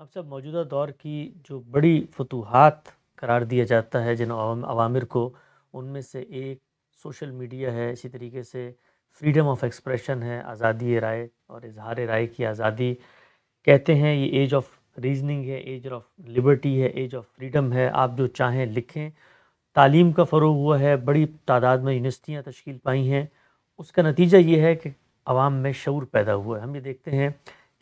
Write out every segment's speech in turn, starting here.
اب سب موجودہ دور کی جو بڑی فتوحات قرار دیا جاتا ہے جن عوامر کو، ان میں سے ایک سوشل میڈیا ہے، اسی طریقے سے فریڈم آف ایکسپریشن ہے، آزادی رائے اور اظہار رائے کی آزادی کہتے ہیں۔ یہ ایج آف ریزننگ ہے، ایج آف لبرٹی ہے، ایج آف فریڈم ہے، آپ جو چاہیں لکھیں۔ تعلیم کا فروغ ہوا ہے، بڑی تعداد میں یونیورسٹیاں تشکیل پائی ہیں۔ اس کا نتیجہ یہ ہے کہ عوام میں شعور پیدا ہوا ہے۔ ہم یہ دیکھتے ہیں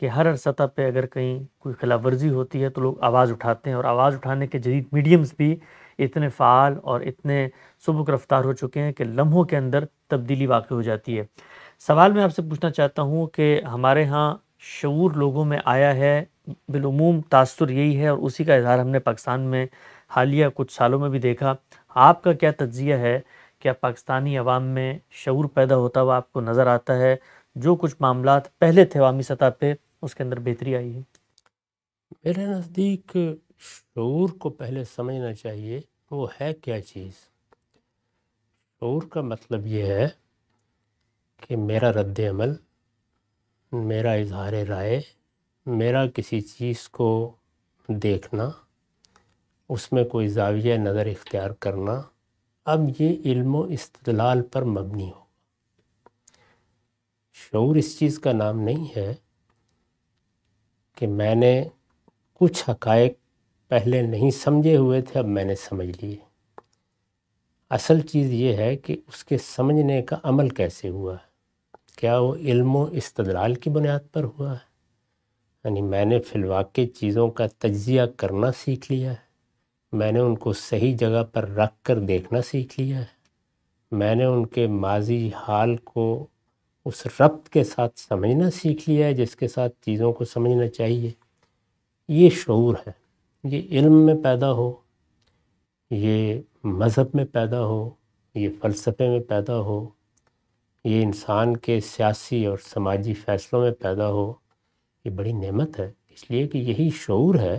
کہ ہر سطح پہ اگر کہیں کوئی خلاف ورزی ہوتی ہے تو لوگ آواز اٹھاتے ہیں، اور آواز اٹھانے کے جدید میڈیمز بھی اتنے فعال اور اتنے سبک رفتار ہو چکے ہیں کہ لمحوں کے اندر تبدیلی واقع ہو جاتی ہے۔ سوال میں آپ سے پوچھنا چاہتا ہوں کہ ہمارے ہاں شعور لوگوں میں آیا ہے، بالعموم تاثر یہی ہے، اور اسی کا اظہار ہم نے پاکستان میں حالیہ کچھ سالوں میں بھی دیکھا۔ آپ کا کیا تجزیہ ہے؟ کیا پاکستانی عوام میں شعور پیدا ہوتا ہوا آپ کو نظر آتا ہے؟ جو کچھ معاملات پہلے تھے عوامی سطح پہ، اس کے اندر بہتری آئی ہے؟ میرے نزدیک شعور کو پہلے سمجھنا چاہیے وہ ہے کیا چیز۔ شعور کا مطلب یہ ہے کہ میرا رد عمل، میرا اظہار رائے، میرا کسی چیز کو دیکھنا، اس میں کوئی زاویہ نظر اختیار کرنا، اب یہ علم و استدلال پر مبنی ہو۔ شعور اس چیز کا نام نہیں ہے کہ میں نے کچھ حقائق پہلے نہیں سمجھے ہوئے تھے، اب میں نے سمجھ لیے۔ اصل چیز یہ ہے کہ اس کے سمجھنے کا عمل کیسے ہوا ہے۔ کیا وہ علم و استدلال کی بنیاد پر ہوا ہے؟ یعنی میں نے فی الواقع چیزوں کا تجزیہ کرنا سیکھ لیا ہے، میں نے ان کو صحیح جگہ پر رکھ کر دیکھنا سیکھ لیا ہے، میں نے ان کے ماضی حال کو اس ربط کے ساتھ سمجھنا سیکھ لیا ہے جس کے ساتھ چیزوں کو سمجھنا چاہیے۔ یہ شعور ہے۔ یہ علم میں پیدا ہو، یہ مذہب میں پیدا ہو، یہ فلسفے میں پیدا ہو، یہ انسان کے سیاسی اور سماجی فیصلوں میں پیدا ہو، یہ بڑی نعمت ہے، اس لیے کہ یہی شعور ہے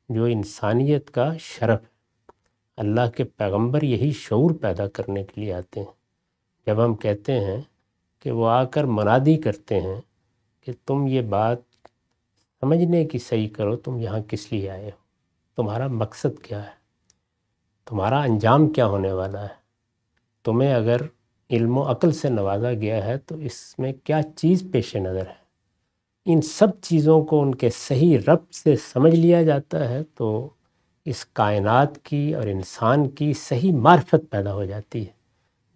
جو انسانیت کا شرف ہے۔ اللہ کے پیغمبر یہی شعور پیدا کرنے کے لیے آتے ہیں۔ جب ہم کہتے ہیں کہ وہ آ کر منادی کرتے ہیں کہ تم یہ بات سمجھنے کی صحیح کرو، تم یہاں کس لیے آئے ہو، تمہارا مقصد کیا ہے، تمہارا انجام کیا ہونے والا ہے، تمہیں اگر علم و عقل سے نوازا گیا ہے تو اس میں کیا چیز پیش نظر ہے۔ ان سب چیزوں کو ان کے صحیح ربط سے سمجھ لیا جاتا ہے تو اس کائنات کی اور انسان کی صحیح معرفت پیدا ہو جاتی ہے۔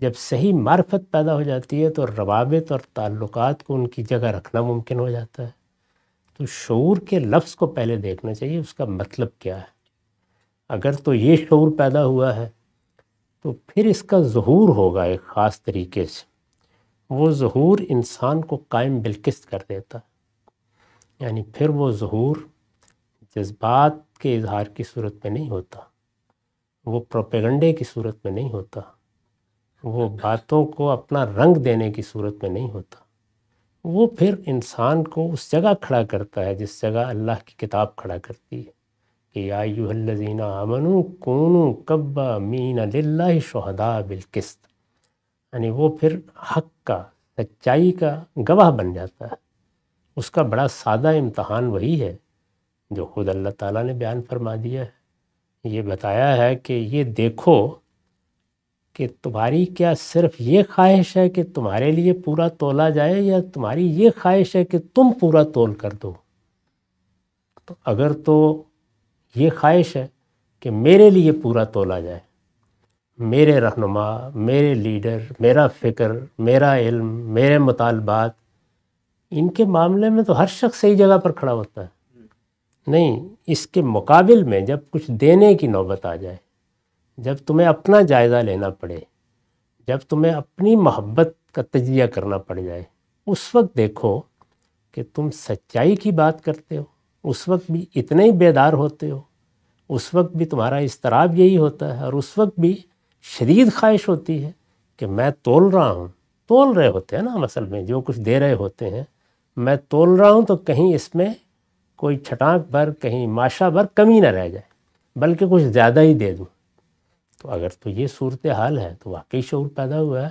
جب صحیح معرفت پیدا ہو جاتی ہے تو روابط اور تعلقات کو ان کی جگہ رکھنا ممکن ہو جاتا ہے۔ تو شعور کے لفظ کو پہلے دیکھنا چاہیے، اس کا مطلب کیا ہے۔ اگر تو یہ شعور پیدا ہوا ہے تو پھر اس کا ظہور ہوگا ایک خاص طریقے سے۔ وہ ظہور انسان کو قائم بالقسط کر دیتا ہے۔ یعنی پھر وہ ظہور جذبات کے اظہار کی صورت میں نہیں ہوتا، وہ پروپیگنڈے کی صورت میں نہیں ہوتا، وہ باتوں کو اپنا رنگ دینے کی صورت میں نہیں ہوتا۔ وہ پھر انسان کو اس جگہ کھڑا کرتا ہے جس جگہ اللہ کی کتاب کھڑا کرتی ہے کہ یا ایھا الذین آمنوا کونوا قوامین للہ شہداء بالقسط۔ یعنی وہ پھر حق کا، سچائی کا گواہ بن جاتا ہے۔ اس کا بڑا سادہ امتحان وہی ہے جو خود اللہ تعالیٰ نے بیان فرما دیا ہے۔ یہ بتایا ہے کہ یہ دیکھو کہ تمہاری کیا صرف یہ خواہش ہے کہ تمہارے لیے پورا تولا جائے، یا تمہاری یہ خواہش ہے کہ تم پورا تول کر دو۔ تو اگر تو یہ خواہش ہے کہ میرے لیے پورا تولا جائے، میرے رہنما، میرے لیڈر، میرا فکر، میرا علم، میرے مطالبات، ان کے معاملے میں تو ہر شخص صحیح جگہ پر کھڑا ہوتا ہے۔ نہیں، اس کے مقابل میں جب کچھ دینے کی نوبت آ جائے، جب تمہیں اپنا جائزہ لینا پڑے، جب تمہیں اپنی محبت کا تجزیہ کرنا پڑ جائے، اس وقت دیکھو کہ تم سچائی کی بات کرتے ہو، اس وقت بھی اتنے ہی بیدار ہوتے ہو، اس وقت بھی تمہارا اضطراب یہی ہوتا ہے، اور اس وقت بھی شدید خواہش ہوتی ہے کہ میں تول رہا ہوں۔ تول رہے ہوتے ہیں نا، اصل میں جو کچھ دے رہے ہوتے ہیں، میں تول رہا ہوں تو کہیں اس میں کوئی چھٹانک بھر، کہیں ماشا بھر کمی نہ رہ جائے، بلکہ کچھ زیادہ ہی دے دوں۔ تو اگر تو یہ صورتحال ہے تو واقعی شعور پیدا ہوا ہے،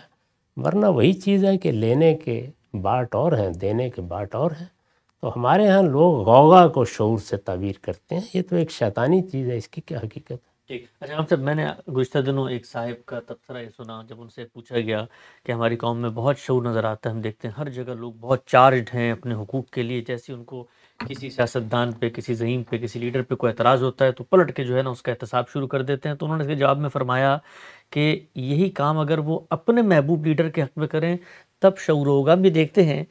ورنہ وہی چیز ہے کہ لینے کے باٹ اور ہیں، دینے کے باٹ اور ہیں۔ تو ہمارے ہاں لوگ غوغا کو شعور سے تعبیر کرتے ہیں، یہ تو ایک شیطانی چیز ہے، اس کی کیا حقیقت ہے؟ ٹھیک، اچھا ہم صاحب، میں نے گزشتہ دنوں ایک صاحب کا تبصرہ یہ سنا، جب ان سے پوچھا گیا کہ ہماری قوم میں بہت شعور نظر آتا ہے، ہم دیکھتے ہیں ہر جگہ لوگ بہت چارجڈ ہیں اپنے حقوق کے لیے، جیسے ان کو کسی سیاستدان پہ، کسی زعیم پہ، کسی لیڈر پہ کوئی اعتراض ہوتا ہے تو پلٹ کے جو ہے نا اس کا احتساب شروع کر دیتے ہیں۔ تو انہوں نے اس کے جواب میں فرمایا کہ یہی کام اگر وہ اپنے محبوب لیڈر کے حق میں کریں تب شعور ہوگا۔ ہم بھی دیکھتے ہیں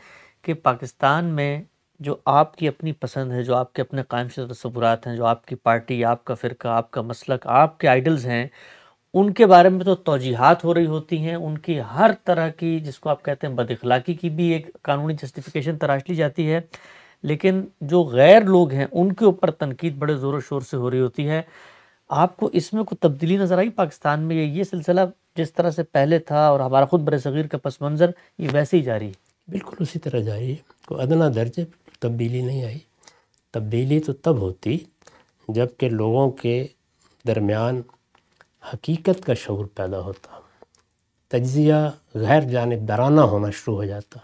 کہ پاکستان میں جو آپ کی اپنی پسند ہے، جو آپ کے اپنے قائم شدہ تصورات ہیں، جو آپ کی پارٹی، آپ کا فرقہ، آپ کا مسلک، آپ کے آئیڈلز ہیں، ان کے بارے میں تو توجیحات ہو رہی ہوتی ہیں، ان کی ہر طرح کی جس کو آپ کہتے ہیں بد اخلاقی کی بھی ایک قانونی جسٹیفیکیشن تراش لی جاتی ہے، لیکن جو غیر لوگ ہیں ان کے اوپر تنقید بڑے زور و شور سے ہو رہی ہوتی ہے۔ آپ کو اس میں کوئی تبدیلی نظر آئی پاکستان میں؟ یہ سلسلہ جس طرح سے پہلے تھا اور ہمارا خود بر صغیر کا پس منظر یہ ویسے ہی جاری ہے؟ بالکل اسی طرح جاری ہے، کوئی ادنا درجے تبدیلی نہیں آئی۔ تبدیلی تو تب ہوتی جب کہ لوگوں کے درمیان حقیقت کا شعور پیدا ہوتا، تجزیہ غیر جانبدارانہ ہونا شروع ہو جاتا،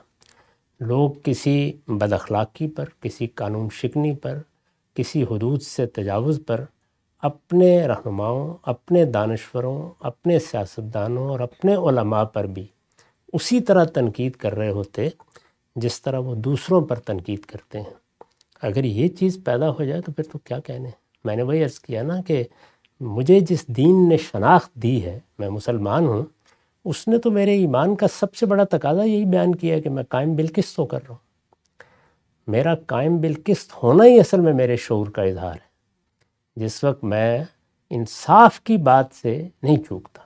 لوگ کسی بد اخلاقی پر، کسی قانون شکنی پر، کسی حدود سے تجاوز پر اپنے رہنماؤں، اپنے دانشوروں، اپنے سیاستدانوں اور اپنے علماء پر بھی اسی طرح تنقید کر رہے ہوتے جس طرح وہ دوسروں پر تنقید کرتے ہیں۔ اگر یہ چیز پیدا ہو جائے تو پھر تو کیا کہنے۔ میں نے وہی عرض کیا نا کہ مجھے جس دین نے شناخت دی ہے، میں مسلمان ہوں، اس نے تو میرے ایمان کا سب سے بڑا تقاضا یہی بیان کیا ہے کہ میں قائم بالقسط ہو کر رہا ہوں۔ میرا قائم بالقسط ہونا ہی اصل میں میرے شعور کا اظہار ہے۔ جس وقت میں انصاف کی بات سے نہیں چوکتا،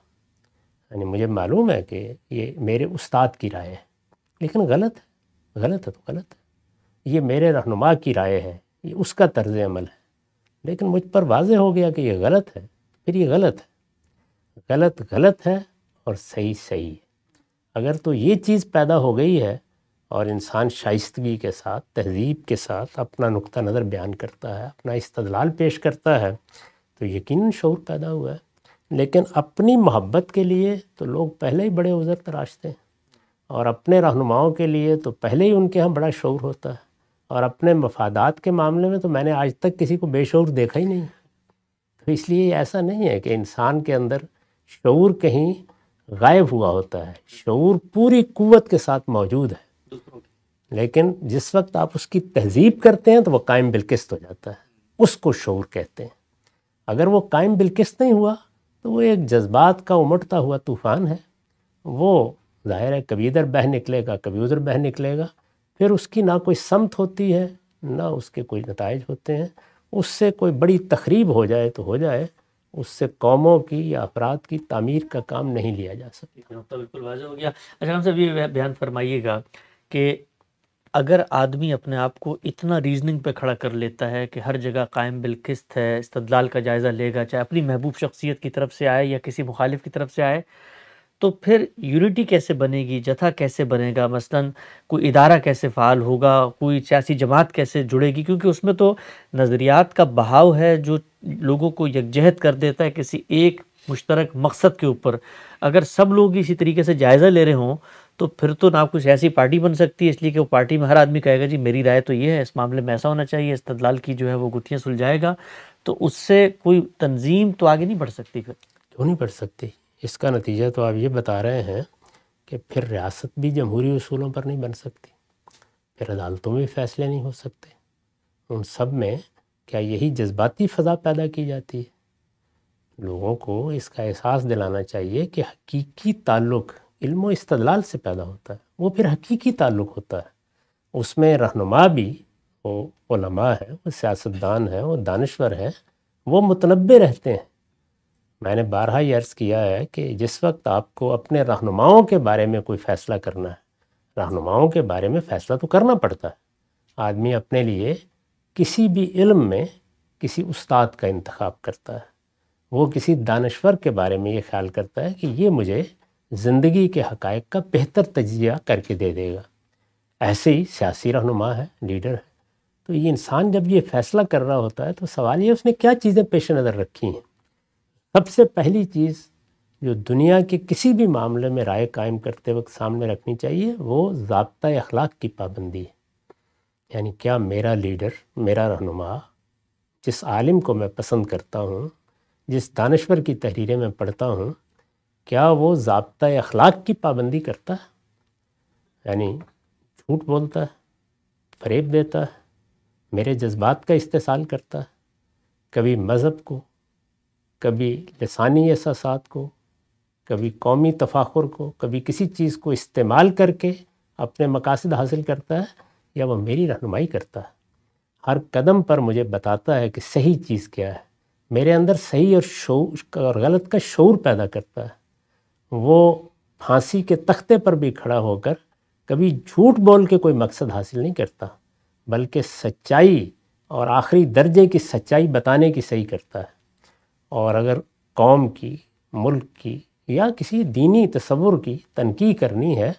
یعنی مجھے معلوم ہے کہ یہ میرے استاد کی رائے ہے لیکن غلط ہے، غلط ہے تو غلط ہے، یہ میرے رہنما کی رائے ہے، یہ اس کا طرز عمل ہے، لیکن مجھ پر واضح ہو گیا کہ یہ غلط ہے، پھر یہ غلط ہے، غلط غلط ہے اور صحیح صحیح ہے۔ اگر تو یہ چیز پیدا ہو گئی ہے اور انسان شائستگی کے ساتھ، تہذیب کے ساتھ اپنا نقطہ نظر بیان کرتا ہے، اپنا استدلال پیش کرتا ہے، تو یقیناً شعور پیدا ہوا ہے۔ لیکن اپنی محبت کے لیے تو لوگ پہلے ہی بڑے عذر تراشتے ہیں، اور اپنے رہنماؤں کے لیے تو پہلے ہی ان کے ہاں بڑا شعور ہوتا ہے، اور اپنے مفادات کے معاملے میں تو میں نے آج تک کسی کو بے شعور دیکھا ہی نہیں۔ تو اس لیے ایسا نہیں ہے کہ انسان کے اندر شعور کہیں غائب ہوا ہوتا ہے، شعور پوری قوت کے ساتھ موجود ہے، لیکن جس وقت آپ اس کی تہذیب کرتے ہیں تو وہ قائم بالقسط ہو جاتا ہے، اس کو شعور کہتے ہیں۔ اگر وہ قائم بالقسط نہیں ہوا تو وہ ایک جذبات کا امٹتا ہوا طوفان ہے، وہ ظاہر ہے کبھی ادھر بہہ نکلے گا، کبھی ادھر بہہ نکلے گا، پھر اس کی نہ کوئی سمت ہوتی ہے، نہ اس کے کوئی نتائج ہوتے ہیں۔ اس سے کوئی بڑی تخریب ہو جائے تو ہو جائے، اس سے قوموں کی یا افراد کی تعمیر کا کام نہیں لیا جا سکتا۔ نقطہ بالکل واضح ہو گیا۔ اچھا ہم سب یہ بیان فرمائیے گا کہ اگر آدمی اپنے آپ کو اتنا ریزننگ پہ کھڑا کر لیتا ہے کہ ہر جگہ قائم بالقسط ہے، استدلال کا جائزہ لے گا، چاہے اپنی محبوب شخصیت کی طرف سے آئے یا کسی مخالف کی طرف سے آئے، تو پھر یونٹی کیسے بنے گی، جتھا کیسے بنے گا؟ مثلاً کوئی ادارہ کیسے فعال ہوگا، کوئی سیاسی جماعت کیسے جڑے گی؟ کیونکہ اس میں تو نظریات کا بہاؤ ہے جو لوگوں کو یکجہت کر دیتا ہے کسی ایک مشترک مقصد کے اوپر۔ اگر سب لوگ اسی طریقے سے جائزہ لے رہے ہوں تو پھر تو نہ کوئی سیاسی پارٹی بن سکتی ہے، اس لیے کہ وہ پارٹی میں ہر آدمی کہے گا جی میری رائے تو یہ ہے، اس معاملے میں ایسا ہونا چاہیے، استدلال کی جو ہے وہ گتھیاں سلجھائے گا، تو اس سے کوئی تنظیم تو آگے نہیں بڑھ سکتی۔ پھر کیوں نہیں بڑھ سکتی؟ اس کا نتیجہ تو آپ یہ بتا رہے ہیں کہ پھر ریاست بھی جمہوری اصولوں پر نہیں بن سکتی، پھر عدالتوں میں بھی فیصلے نہیں ہو سکتے۔ ان سب میں کیا یہی جذباتی فضا پیدا کی جاتی ہے؟ لوگوں کو اس کا احساس دلانا چاہیے کہ حقیقی تعلق علم و استدلال سے پیدا ہوتا ہے، وہ پھر حقیقی تعلق ہوتا ہے۔ اس میں رہنما بھی، وہ علماء ہیں، وہ سیاستدان ہیں، وہ دانشور ہیں، وہ متنبع رہتے ہیں۔ میں نے بارہا یہ عرض کیا ہے کہ جس وقت آپ کو اپنے رہنماؤں کے بارے میں کوئی فیصلہ کرنا ہے، رہنماؤں کے بارے میں فیصلہ تو کرنا پڑتا ہے۔ آدمی اپنے لیے کسی بھی علم میں کسی استاد کا انتخاب کرتا ہے، وہ کسی دانشور کے بارے میں یہ خیال کرتا ہے کہ یہ مجھے زندگی کے حقائق کا بہتر تجزیہ کر کے دے دے گا۔ ایسے ہی سیاسی رہنما ہے، لیڈر ہے، تو یہ انسان جب یہ فیصلہ کر رہا ہوتا ہے تو سوال یہ اس نے کیا چیزیں پیش نظر رکھی ہیں۔ سب سے پہلی چیز جو دنیا کے کسی بھی معاملے میں رائے قائم کرتے وقت سامنے رکھنی چاہیے وہ ضابطۂ اخلاق کی پابندی ہے۔ یعنی کیا میرا لیڈر، میرا رہنما، جس عالم کو میں پسند کرتا ہوں، جس دانشور کی تحریریں میں پڑھتا ہوں، کیا وہ ضابطۂ اخلاق کی پابندی کرتا ہے؟ یعنی جھوٹ بولتا ہے، فریب دیتا ہے، میرے جذبات کا استحصال کرتا ہے، کبھی مذہب کو، کبھی لسانی احساسات کو، کبھی قومی تفاخر کو، کبھی کسی چیز کو استعمال کر کے اپنے مقاصد حاصل کرتا ہے، یا وہ میری رہنمائی کرتا ہے، ہر قدم پر مجھے بتاتا ہے کہ صحیح چیز کیا ہے، میرے اندر صحیح اور غلط کا شعور پیدا کرتا ہے۔ وہ پھانسی کے تختے پر بھی کھڑا ہو کر کبھی جھوٹ بول کے کوئی مقصد حاصل نہیں کرتا، بلکہ سچائی اور آخری درجے کی سچائی بتانے کی صحیح کرتا ہے۔ اور اگر قوم کی، ملک کی یا کسی دینی تصور کی تنقید کرنی ہے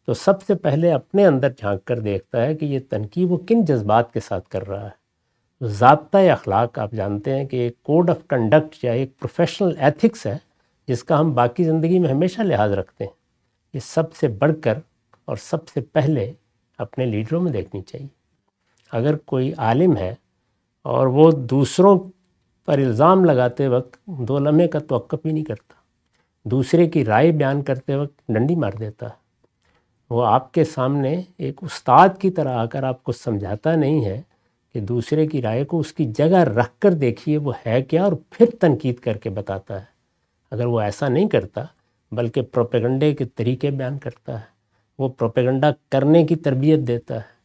تو سب سے پہلے اپنے اندر جھانک کر دیکھتا ہے کہ یہ تنقید وہ کن جذبات کے ساتھ کر رہا ہے۔ ضابطۂ اخلاق آپ جانتے ہیں کہ ایک کوڈ آف کنڈکٹ یا ایک پروفیشنل ایتھکس ہے جس کا ہم باقی زندگی میں ہمیشہ لحاظ رکھتے ہیں۔ یہ سب سے بڑھ کر اور سب سے پہلے اپنے لیڈروں میں دیکھنی چاہیے۔ اگر کوئی عالم ہے اور وہ دوسروں پر الزام لگاتے وقت 2 لمحے کا توقف بھی نہیں کرتا، دوسرے کی رائے بیان کرتے وقت ڈنڈی مار دیتا ہے، وہ آپ کے سامنے ایک استاد کی طرح آ کر آپ کو سمجھاتا نہیں ہے کہ دوسرے کی رائے کو اس کی جگہ رکھ کر دیکھیے وہ ہے کیا، اور پھر تنقید کر کے بتاتا ہے۔ اگر وہ ایسا نہیں کرتا بلکہ پروپیگنڈے کے طریقے بیان کرتا ہے، وہ پروپیگنڈا کرنے کی تربیت دیتا ہے،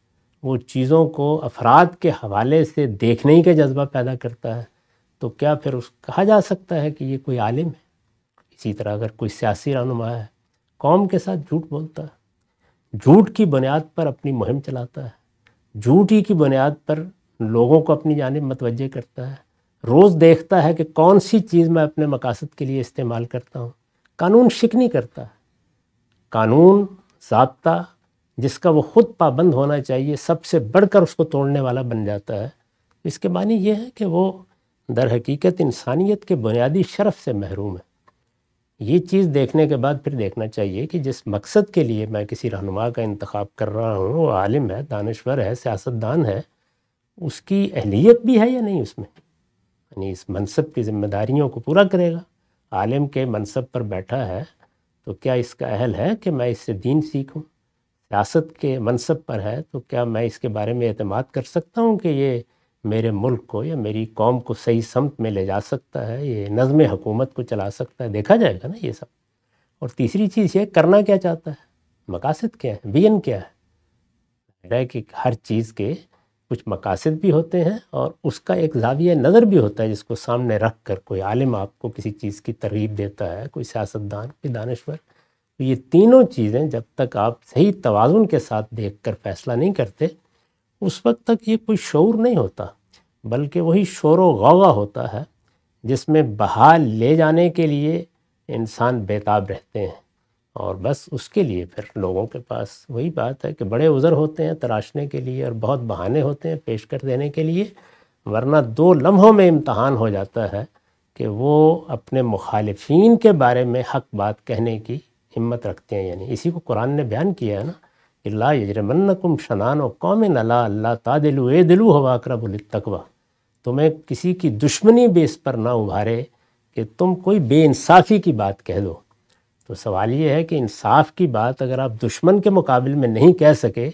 وہ چیزوں کو افراد کے حوالے سے دیکھنے کا جذبہ پیدا کرتا ہے، تو کیا پھر کہا جا سکتا ہے کہ یہ کوئی عالم ہے؟ اسی طرح اگر کوئی سیاسی رہنما ہے، قوم کے ساتھ جھوٹ بولتا ہے، جھوٹ کی بنیاد پر اپنی مہم چلاتا ہے، جھوٹ ہی کی بنیاد پر لوگوں کو اپنی جانب متوجہ کرتا ہے، روز دیکھتا ہے کہ کون سی چیز میں اپنے مقاصد کے لیے استعمال کرتا ہوں، قانون شکنی کرتا ہے، قانون ضابطہ جس کا وہ خود پابند ہونا چاہیے سب سے بڑھ کر اس کو توڑنے والا بن جاتا ہے۔ اس کے معنی یہ ہے کہ وہ در حقیقت انسانیت کے بنیادی شرف سے محروم ہے۔ یہ چیز دیکھنے کے بعد پھر دیکھنا چاہیے کہ جس مقصد کے لیے میں کسی رہنما کا انتخاب کر رہا ہوں وہ عالم ہے، دانشور ہے، سیاستدان ہے، اس کی اہلیت بھی ہے یا نہیں اس میں، یعنی اس منصب کی ذمہ داریوں کو پورا کرے گا۔ عالم کے منصب پر بیٹھا ہے تو کیا اس کا اہل ہے کہ میں اس سے دین سیکھوں؟ سیاست کے منصب پر ہے تو کیا میں اس کے بارے میں اعتماد کر سکتا ہوں کہ یہ میرے ملک کو یا میری قوم کو صحیح سمت میں لے جا سکتا ہے، یہ نظم حکومت کو چلا سکتا ہے؟ دیکھا جائے گا نا یہ سب۔ اور تیسری چیز یہ کرنا کیا چاہتا ہے، مقاصد کیا ہے، ویژن کیا ہے کہ ہر چیز کے کچھ مقاصد بھی ہوتے ہیں اور اس کا ایک زاویہ نظر بھی ہوتا ہے جس کو سامنے رکھ کر کوئی عالم آپ کو کسی چیز کی ترغیب دیتا ہے، کوئی سیاستدان، کوئی دانشور۔ یہ تینوں چیزیں جب تک آپ صحیح توازن کے ساتھ دیکھ کر فیصلہ نہیں کرتے اس وقت تک یہ کوئی شعور نہیں ہوتا، بلکہ وہی شور و غوغا ہوتا ہے جس میں بہا لے جانے کے لیے انسان بیتاب رہتے ہیں، اور بس اس کے لیے پھر لوگوں کے پاس وہی بات ہے کہ بڑے عذر ہوتے ہیں تراشنے کے لیے اور بہت بہانے ہوتے ہیں پیش کر دینے کے لیے، ورنہ 2 لمحوں میں امتحان ہو جاتا ہے کہ وہ اپنے مخالفین کے بارے میں حق بات کہنے کی ہمت رکھتے ہیں۔ یعنی اسی کو قرآن نے بیان کیا ہے نا، لا یجرمنکم شنآن قوم علی اللہ تعدلوا اعدلوا هو اقرب للتقوی، تمہیں کسی کی دشمنی بھی اس پر نہ ابھارے کہ تم کوئی بے انصافی کی بات کہہ دو۔ تو سوال یہ ہے کہ انصاف کی بات اگر آپ دشمن کے مقابل میں نہیں کہہ سکے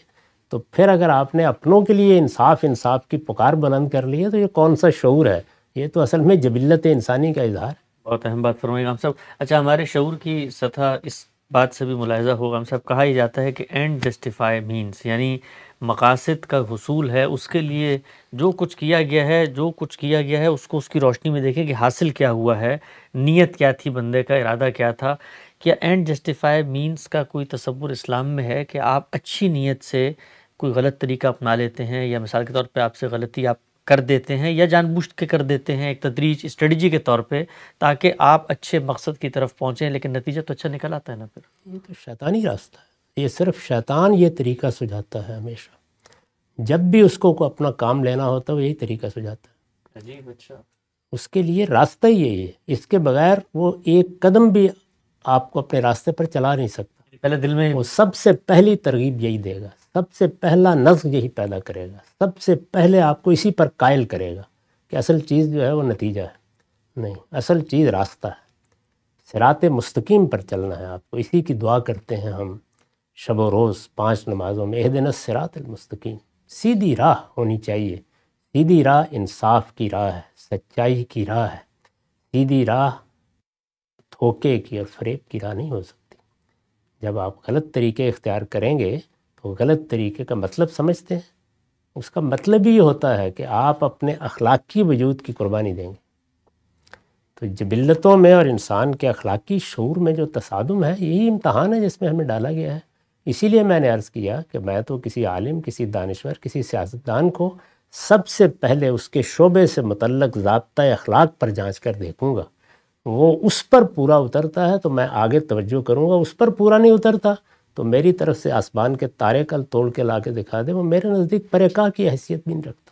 تو پھر اگر آپ نے اپنوں کے لیے انصاف کی پکار بلند کر لی ہے تو یہ کون سا شعور ہے؟ یہ تو اصل میں جبلت انسانی کا اظہار ہے۔ بہت اہم بات فرمائے گا ہم صاحب۔ اچھا، ہمارے شعور کی سطح اس بات سے بھی ملاحظہ ہوگا ہم صاحب، کہا ہی جاتا ہے کہ اینڈ جسٹیفائی مینس، یعنی مقاصد کا حصول ہے، اس کے لیے جو کچھ کیا گیا ہے اس کو اس کی روشنی میں دیکھیں کہ حاصل کیا ہوا ہے، نیت کیا تھی بندے کا، ارادہ کیا تھا۔ کیا اینڈ جسٹیفائی مینس کا کوئی تصور اسلام میں ہے کہ آپ اچھی نیت سے کوئی غلط طریقہ اپنا لیتے ہیں، یا مثال کے طور پہ آپ سے غلطی آپ کر دیتے ہیں یا جان بوجھ کے کر دیتے ہیں ایک تدریج اسٹریٹجی کے طور پہ تاکہ آپ اچھے مقصد کی طرف پہنچیں، لیکن نتیجہ تو اچھا نکل آتا ہے نا؟ پھر یہ تو شیطانی راستہ ہے، یہ صرف شیطان یہ طریقہ سجھاتا ہے ہمیشہ، جب بھی اس کو اپنا کام لینا ہوتا ہے وہ یہی طریقہ سجھاتا ہے۔ عجیب، اچھا، اس کے لیے راستہ ہی یہی ہے، اس کے بغیر وہ ایک قدم بھی آپ کو اپنے راستے پر چلا نہیں سکتا۔ پہلے دل میں وہ سب سے پہلی ترغیب یہی دے گا، سب سے پہلا نزع یہی پیدا کرے گا، سب سے پہلے آپ کو اسی پر قائل کرے گا کہ اصل چیز جو ہے وہ نتیجہ ہے، نہیں، اصل چیز راستہ ہے، صراط مستقیم پر چلنا ہے آپ کو۔ اسی کی دعا کرتے ہیں ہم شب و روز 5 نمازوں میں، اہدنا الصراط المستقیم، سیدھی راہ ہونی چاہیے۔ سیدھی راہ انصاف کی راہ ہے، سچائی کی راہ ہے، سیدھی راہ دھوکے کی اور فریب کی راہ نہیں ہو سکتی۔ جب آپ غلط طریقے اختیار کریں گے تو غلط طریقے کا مطلب سمجھتے ہیں، اس کا مطلب ہی یہ ہوتا ہے کہ آپ اپنے اخلاقی وجود کی قربانی دیں گے۔ تو جبلتوں میں اور انسان کے اخلاقی شعور میں جو تصادم ہے، یہی امتحان ہے جس میں ہمیں ڈالا گیا ہے۔ اسی لیے میں نے عرض کیا کہ میں تو کسی عالم، کسی دانشور، کسی سیاستدان کو سب سے پہلے اس کے شعبے سے متعلق ضابطۂ اخلاق پر جانچ کر دیکھوں گا، وہ اس پر پورا اترتا ہے تو میں آگے توجہ کروں گا، اس پر پورا نہیں اترتا تو میری طرف سے آسمان کے تارے کل توڑ کے لا کے دکھا دے، وہ میرے نزدیک پرکا کی حیثیت بھی نہیں رکھتا۔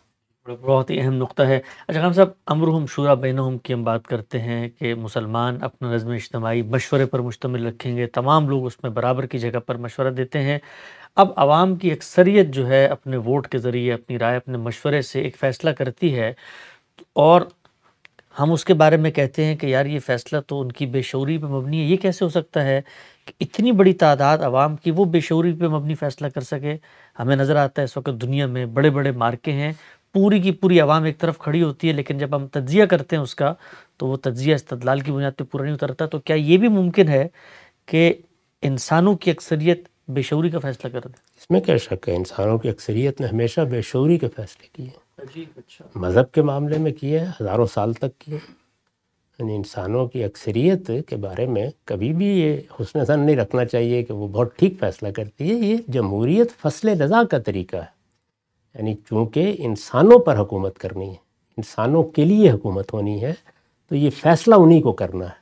بہت ہی اہم نقطہ ہے۔ اچھا خان صاحب، امرہم شورا بینہم کی ہم بات کرتے ہیں کہ مسلمان اپنا نظم اجتماعی مشورے پر مشتمل رکھیں گے، تمام لوگ اس میں برابر کی جگہ پر مشورہ دیتے ہیں۔ اب عوام کی اکثریت جو ہے اپنے ووٹ کے ذریعے، اپنی رائے، اپنے مشورے سے ایک فیصلہ کرتی ہے، اور ہم اس کے بارے میں کہتے ہیں کہ یار یہ فیصلہ تو ان کی بے شعوری پہ مبنی ہے۔ یہ کیسے ہو سکتا ہے کہ اتنی بڑی تعداد عوام کی وہ بے شعوری پہ مبنی فیصلہ کر سکے؟ ہمیں نظر آتا ہے اس وقت دنیا میں بڑے بڑے مارکے ہیں، پوری کی پوری عوام ایک طرف کھڑی ہوتی ہے، لیکن جب ہم تجزیہ کرتے ہیں اس کا تو وہ تجزیہ استدلال کی بنیاد پہ پورا نہیں اترتا۔ تو کیا یہ بھی ممکن ہے کہ انسانوں کی اکثریت بے شعوری کا فیصلہ کر دے؟ اس میں کیا شک ہے؟ انسانوں کی اکثریت نے ہمیشہ بے شعوری کے فیصلے کیے، اچھا، مذہب کے معاملے میں کیے، ہزاروں سال تک کیے۔ یعنی انسانوں کی اکثریت کے بارے میں کبھی بھی یہ حسن ظن نہیں رکھنا چاہیے کہ وہ بہت ٹھیک فیصلہ کرتی ہے۔ یہ جمہوریت فصل رضا کا طریقہ ہے، یعنی چونکہ انسانوں پر حکومت کرنی ہے، انسانوں کے لیے حکومت ہونی ہے، تو یہ فیصلہ انہی کو کرنا ہے۔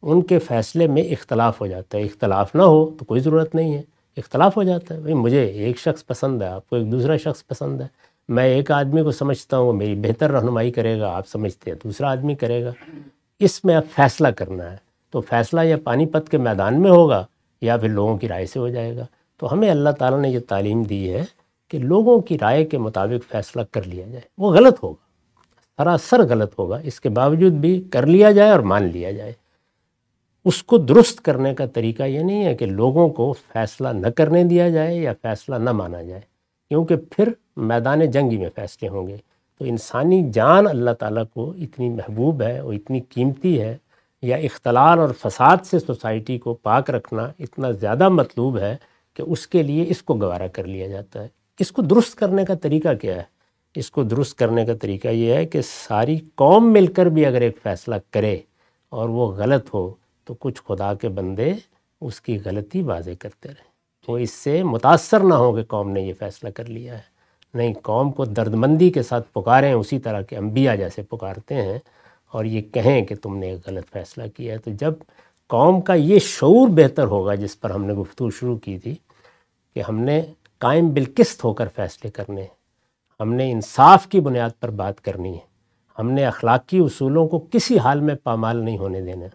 ان کے فیصلے میں اختلاف ہو جاتا ہے، اختلاف نہ ہو تو کوئی ضرورت نہیں ہے، اختلاف ہو جاتا ہے۔ مجھے ایک شخص پسند ہے، آپ کو ایک دوسرا شخص پسند ہے، میں ایک آدمی کو سمجھتا ہوں میری بہتر رہنمائی کرے گا، آپ سمجھتے ہیں دوسرا آدمی کرے گا، اس میں اب فیصلہ کرنا ہے۔ تو فیصلہ یا پانی پت کے میدان میں ہوگا یا پھر لوگوں کی رائے سے ہو جائے گا۔ تو ہمیں اللہ تعالیٰ نے یہ تعلیم دی ہے کہ لوگوں کی رائے کے مطابق فیصلہ کر لیا جائے۔ وہ غلط ہوگا، سراسر غلط ہوگا، اس کے باوجود بھی کر لیا جائے اور مان لیا جائے۔ اس کو درست کرنے کا طریقہ یہ نہیں ہے کہ لوگوں کو فیصلہ نہ کرنے دیا جائے یا فیصلہ نہ مانا جائے، کیونکہ پھر میدان جنگی میں فیصلے ہوں گے۔ تو انسانی جان اللہ تعالیٰ کو اتنی محبوب ہے اور اتنی قیمتی ہے، یا اختلال اور فساد سے سوسائٹی کو پاک رکھنا اتنا زیادہ مطلوب ہے کہ اس کے لیے اس کو گوارا کر لیا جاتا ہے۔ اس کو درست کرنے کا طریقہ کیا ہے؟ اس کو درست کرنے کا طریقہ یہ ہے کہ ساری قوم مل کر بھی اگر ایک فیصلہ کرے اور وہ غلط ہو تو کچھ خدا کے بندے اس کی غلطی واضح کرتے رہیں، وہ اس سے متاثر نہ ہو کہ قوم نے یہ فیصلہ کر لیا ہے۔ نہیں، قوم کو دردمندی کے ساتھ پکاریں، اسی طرح کے انبیاء جیسے پکارتے ہیں، اور یہ کہیں کہ تم نے ایک غلط فیصلہ کیا ہے۔ تو جب قوم کا یہ شعور بہتر ہوگا، جس پر ہم نے گفتگو شروع کی تھی کہ ہم نے قائم بالقسط ہو کر فیصلے کرنے ہیں، ہم نے انصاف کی بنیاد پر بات کرنی ہے، ہم نے اخلاقی اصولوں کو کسی حال میں پامال نہیں ہونے دینا،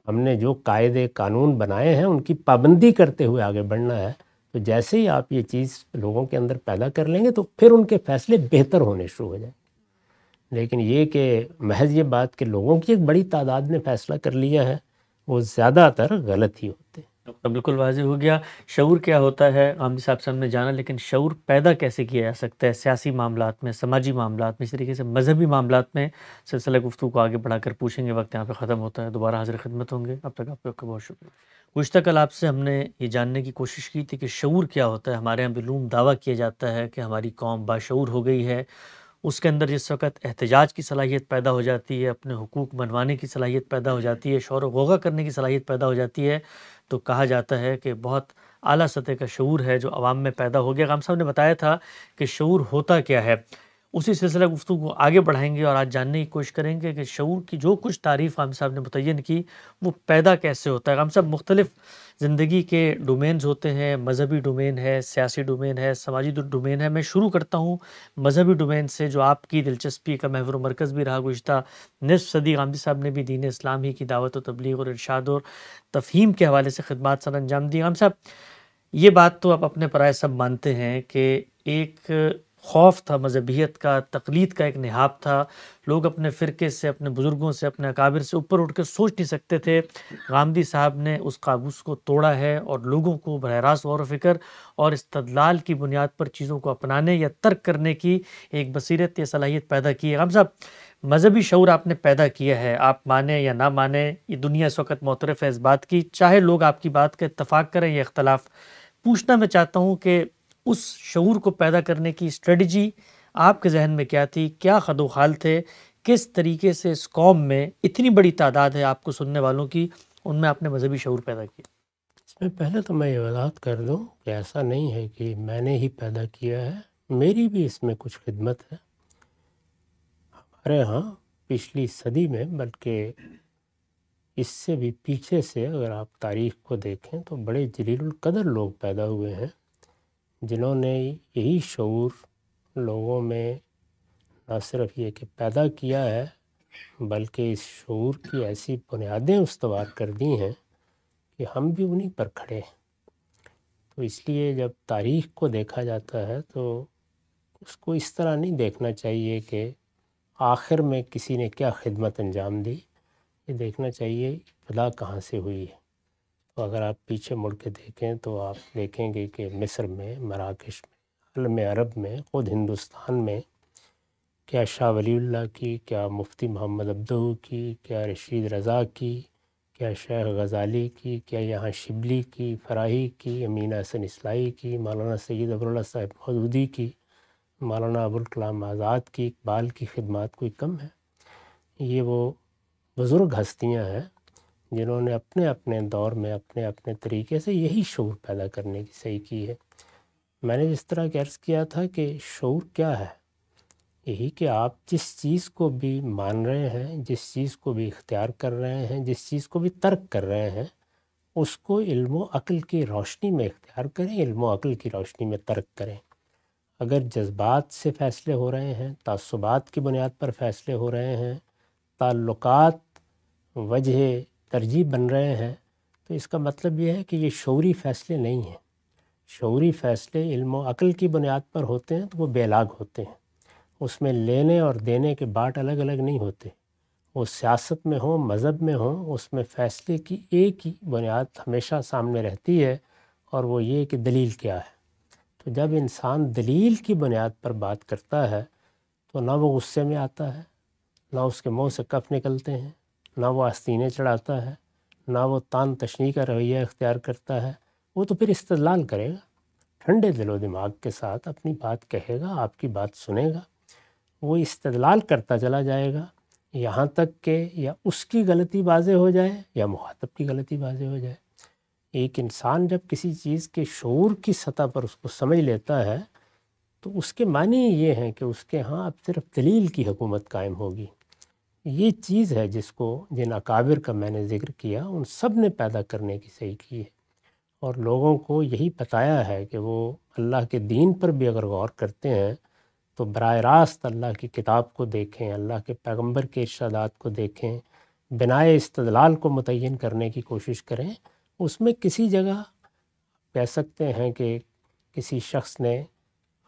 ہم نے جو قاعدے قانون بنائے ہیں ان کی پابندی کرتے ہوئے آگے بڑھنا ہے۔ تو جیسے ہی آپ یہ چیز لوگوں کے اندر پیدا کر لیں گے تو پھر ان کے فیصلے بہتر ہونے شروع ہو جائیں گے۔ لیکن یہ کہ محض یہ بات کہ لوگوں کی ایک بڑی تعداد نے فیصلہ کر لیا ہے، وہ زیادہ تر غلط ہی ہوتے ہیں۔ بالکل واضح ہو گیا شعور کیا ہوتا ہے، غامدی صاحب سے ہم نے جانا، لیکن شعور پیدا کیسے کیا جا سکتا ہے سیاسی معاملات میں، سماجی معاملات میں، اس طریقے سے مذہبی معاملات میں۔ سلسلہ گفتگو کو آگے بڑھا کر پوچھیں گے، وقت یہاں پہ ختم ہوتا ہے، دوبارہ حاضر خدمت ہوں گے، اب تک آپ کا بہت شکریہ۔ گزشتہ کل آپ سے ہم نے یہ جاننے کی کوشش کی تھی کہ شعور کیا ہوتا ہے۔ ہمارے یہاں علوم دعویٰ کیا جاتا ہے کہ ہماری قوم باشعور ہو گئی ہے، اس کے اندر جس وقت احتجاج کی صلاحیت پیدا ہو جاتی ہے، اپنے حقوق منوانے کی صلاحیت پیدا ہو جاتی ہے، شور و غوغا کرنے کی صلاحیت پیدا ہو جاتی ہے، تو کہا جاتا ہے کہ بہت اعلیٰ سطح کا شعور ہے جو عوام میں پیدا ہو گیا۔ غام صاحب نے بتایا تھا کہ شعور ہوتا کیا ہے، اسی سلسلہ گفتگو کو آگے بڑھائیں گے اور آج جاننے کی کوشش کریں گے کہ شعور کی جو کچھ تعریف غام صاحب نے متعین کی وہ پیدا کیسے ہوتا ہے۔ غام صاحب، مختلف زندگی کے ڈومینز ہوتے ہیں، مذہبی ڈومین ہے، سیاسی ڈومین ہے، سماجی ڈومین ہے۔ میں شروع کرتا ہوں مذہبی ڈومین سے، جو آپ کی دلچسپی کا محور و مرکز بھی رہا گزشتہ نصف صدی۔ غامدی صاحب نے بھی دین اسلام ہی کی دعوت و تبلیغ اور ارشاد اور تفہیم کے حوالے سے خدمات سر انجام دی۔ غام صاحب، یہ بات تو آپ اپنے پرائے سب مانتے ہیں کہ ایک خوف تھا مذہبیت کا، تقلید کا ایک نہاد تھا۔ لوگ اپنے فرقے سے، اپنے بزرگوں سے، اپنے اکابر سے اوپر اٹھ کے سوچ نہیں سکتے تھے۔ غامدی صاحب نے اس قابوس کو توڑا ہے اور لوگوں کو براہ راست غور و فکر اور استدلال کی بنیاد پر چیزوں کو اپنانے یا ترک کرنے کی ایک بصیرت یا صلاحیت پیدا کی ہے۔ غام صاحب، مذہبی شعور آپ نے پیدا کیا ہے، آپ مانیں یا نہ مانیں، یہ دنیا اس وقت معترف ہے اس بات کی، چاہے لوگ آپ کی بات کا اتفاق کریں یا اختلاف۔ پوچھنا میں چاہتا ہوں کہ اس شعور کو پیدا کرنے کی اسٹریٹجی آپ کے ذہن میں کیا تھی؟ کیا خد و خال تھے؟ کس طریقے سے اس قوم میں اتنی بڑی تعداد ہے آپ کو سننے والوں کی، ان میں آپ نے مذہبی شعور پیدا کیا؟ اس میں پہلے تو میں یہ وضاحت کر دوں کہ ایسا نہیں ہے کہ میں نے ہی پیدا کیا ہے، میری بھی اس میں کچھ خدمت ہے۔ ہمارے ہاں پچھلی صدی میں، بلکہ اس سے بھی پیچھے سے اگر آپ تاریخ کو دیکھیں تو بڑے جلیل القدر لوگ پیدا ہوئے ہیں جنہوں نے یہی شعور لوگوں میں نہ صرف یہ کہ پیدا کیا ہے، بلکہ اس شعور کی ایسی بنیادیں استوار کر دی ہیں کہ ہم بھی انہی پر کھڑے ہیں۔ تو اس لیے جب تاریخ کو دیکھا جاتا ہے تو اس کو اس طرح نہیں دیکھنا چاہیے کہ آخر میں کسی نے کیا خدمت انجام دی، یہ دیکھنا چاہیے ابتدا کہاں سے ہوئی ہے۔ تو اگر آپ پیچھے مڑ کے دیکھیں تو آپ دیکھیں گے کہ مصر میں، مراکش میں، عالم عرب میں، خود ہندوستان میں کیا شاہ ولی اللہ کی، کیا مفتی محمد عبدہو کی، کیا رشید رضا کی، کیا شیخ غزالی کی، کیا یہاں شبلی کی، فراہی کی، امین حسن اصلاحی کی، مولانا سید ابواللہ صاحب مودودی کی، مولانا ابوالکلام آزاد کی، اقبال کی خدمات کوئی کم ہے؟ یہ وہ بزرگ ہستیاں ہیں جنہوں نے اپنے اپنے دور میں اپنے اپنے طریقے سے یہی شعور پیدا کرنے کی صحیح کی ہے۔ میں نے جس طرح کہ عرض کیا تھا کہ شعور کیا ہے، یہی کہ آپ جس چیز کو بھی مان رہے ہیں، جس چیز کو بھی اختیار کر رہے ہیں، جس چیز کو بھی ترک کر رہے ہیں، اس کو علم و عقل کی روشنی میں اختیار کریں، علم و عقل کی روشنی میں ترک کریں۔ اگر جذبات سے فیصلے ہو رہے ہیں، تعصبات کی بنیاد پر فیصلے ہو رہے ہیں، تعلقات وجہ ترجیح بن رہے ہیں، تو اس کا مطلب یہ ہے کہ یہ شعوری فیصلے نہیں ہیں۔ شعوری فیصلے علم و عقل کی بنیاد پر ہوتے ہیں تو وہ بے لاگ ہوتے ہیں، اس میں لینے اور دینے کے باٹ الگ الگ نہیں ہوتے۔ وہ سیاست میں ہوں، مذہب میں ہوں، اس میں فیصلے کی ایک ہی بنیاد ہمیشہ سامنے رہتی ہے، اور وہ یہ کہ دلیل کیا ہے۔ تو جب انسان دلیل کی بنیاد پر بات کرتا ہے تو نہ وہ غصے میں آتا ہے، نہ اس کے منہ سے کف نکلتے ہیں، نہ وہ آستینے چڑھاتا ہے، نہ وہ تان تشنیع کا رویہ اختیار کرتا ہے۔ وہ تو پھر استدلال کرے گا، ٹھنڈے دل و دماغ کے ساتھ اپنی بات کہے گا، آپ کی بات سنے گا، وہ استدلال کرتا چلا جائے گا یہاں تک کہ یا اس کی غلطی واضح ہو جائے یا مخاطب کی غلطی واضح ہو جائے۔ ایک انسان جب کسی چیز کے شعور کی سطح پر اس کو سمجھ لیتا ہے تو اس کے معنی یہ ہیں کہ اس کے ہاں اب صرف دلیل کی حکومت قائم ہوگی۔ یہ چیز ہے جس کو جن اکابر کا میں نے ذکر کیا ان سب نے پیدا کرنے کی صحیح کی ہے، اور لوگوں کو یہی بتایا ہے کہ وہ اللہ کے دین پر بھی اگر غور کرتے ہیں تو براہ راست اللہ کی کتاب کو دیکھیں، اللہ کے پیغمبر کے ارشادات کو دیکھیں، بنائے استدلال کو متعین کرنے کی کوشش کریں۔ اس میں کسی جگہ کہہ سکتے ہیں کہ کسی شخص نے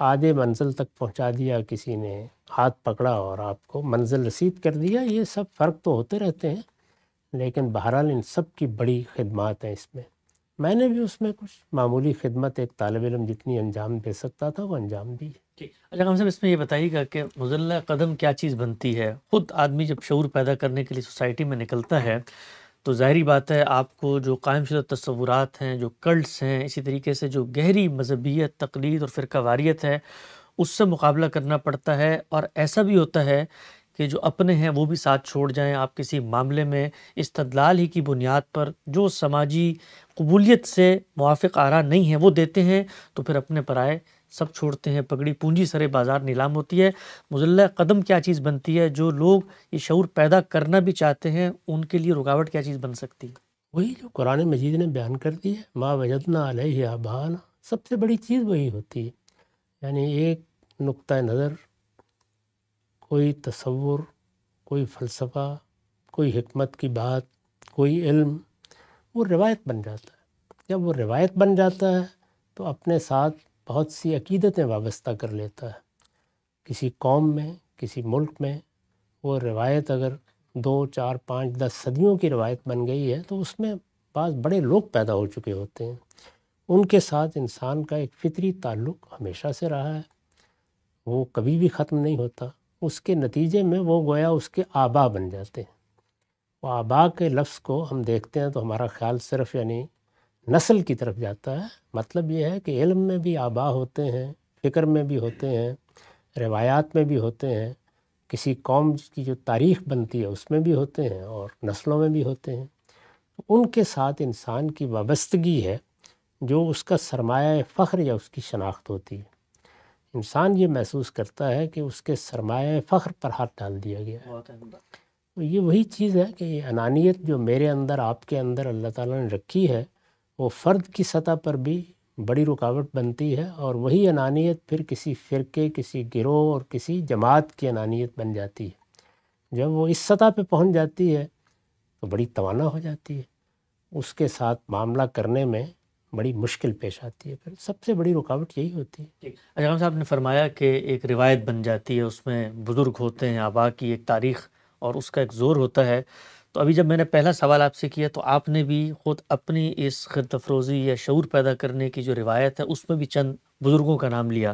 آدھے منزل تک پہنچا دیا، کسی نے ہاتھ پکڑا اور آپ کو منزل رسید کر دیا، یہ سب فرق تو ہوتے رہتے ہیں، لیکن بہرحال ان سب کی بڑی خدمات ہیں۔ اس میں نے بھی اس میں کچھ معمولی خدمت ایک طالب علم جتنی انجام دے سکتا تھا وہ انجام دی۔ اچھا غام صاحب، اس میں یہ بتائیے گا کہ مزلہ قدم کیا چیز بنتی ہے؟ خود آدمی جب شعور پیدا کرنے کے لیے سوسائٹی میں نکلتا ہے تو ظاہری بات ہے آپ کو جو قائم شدہ تصورات ہیں، جو کلٹس ہیں، اسی طریقے سے جو گہری مذہبیت، تقلید اور فرقہ واریت ہے، اس سے مقابلہ کرنا پڑتا ہے، اور ایسا بھی ہوتا ہے کہ جو اپنے ہیں وہ بھی ساتھ چھوڑ جائیں۔ آپ کسی معاملے میں استدلال ہی کی بنیاد پر جو سماجی قبولیت سے موافق آراء نہیں ہیں وہ دیتے ہیں تو پھر اپنے پرائے سب چھوڑتے ہیں، پگڑی پونجی سرے بازار نیلام ہوتی ہے، مظلہ قدم کیا چیز بنتی ہے؟ جو لوگ یہ شعور پیدا کرنا بھی چاہتے ہیں ان کے لیے رکاوٹ کیا چیز بن سکتی ہے؟ وہی جو قرآن مجید نے بیان کر دی ہے، ما وجدنا علیہ آباءنا، سب سے بڑی چیز وہی ہوتی ہے. یعنی ایک نقطہ نظر، کوئی تصور، کوئی فلسفہ، کوئی حکمت کی بات، کوئی علم، وہ روایت بن جاتا ہے. جب وہ روایت بن جاتا ہے تو اپنے ساتھ بہت سی عقیدتیں وابستہ کر لیتا ہے. کسی قوم میں، کسی ملک میں وہ روایت اگر 2، 4، 5، 10 صدیوں کی روایت بن گئی ہے تو اس میں بعض بڑے لوگ پیدا ہو چکے ہوتے ہیں. ان کے ساتھ انسان کا ایک فطری تعلق ہمیشہ سے رہا ہے، وہ کبھی بھی ختم نہیں ہوتا. اس کے نتیجے میں وہ گویا اس کے آبا بن جاتے ہیں. وہ آبا کے لفظ کو ہم دیکھتے ہیں تو ہمارا خیال صرف یعنی نسل کی طرف جاتا ہے. مطلب یہ ہے کہ علم میں بھی آبا ہوتے ہیں، فکر میں بھی ہوتے ہیں، روایات میں بھی ہوتے ہیں، کسی قوم کی جو تاریخ بنتی ہے اس میں بھی ہوتے ہیں، اور نسلوں میں بھی ہوتے ہیں. ان کے ساتھ انسان کی وابستگی ہے جو اس کا سرمایہ فخر یا اس کی شناخت ہوتی ہے. انسان یہ محسوس کرتا ہے کہ اس کے سرمایہ فخر پر ہاتھ ڈال دیا گیا ہے. تو یہ وہی چیز ہے کہ یہ انانیت جو میرے اندر، آپ کے اندر اللہ تعالیٰ نے رکھی ہے، وہ فرد کی سطح پر بھی بڑی رکاوٹ بنتی ہے، اور وہی انانیت پھر کسی فرقے، کسی گروہ اور کسی جماعت کی انانیت بن جاتی ہے. جب وہ اس سطح پہ پہنچ جاتی ہے تو بڑی توانا ہو جاتی ہے، اس کے ساتھ معاملہ کرنے میں بڑی مشکل پیش آتی ہے. پھر سب سے بڑی رکاوٹ یہی ہوتی ہے. اجام صاحب نے فرمایا کہ ایک روایت بن جاتی ہے، اس میں بزرگ ہوتے ہیں، آبا کی ایک تاریخ اور اس کا ایک زور ہوتا ہے. تو ابھی جب میں نے پہلا سوال آپ سے کیا تو آپ نے بھی خود اپنی اس خرد افروزی یا شعور پیدا کرنے کی جو روایت ہے اس میں بھی چند بزرگوں کا نام لیا.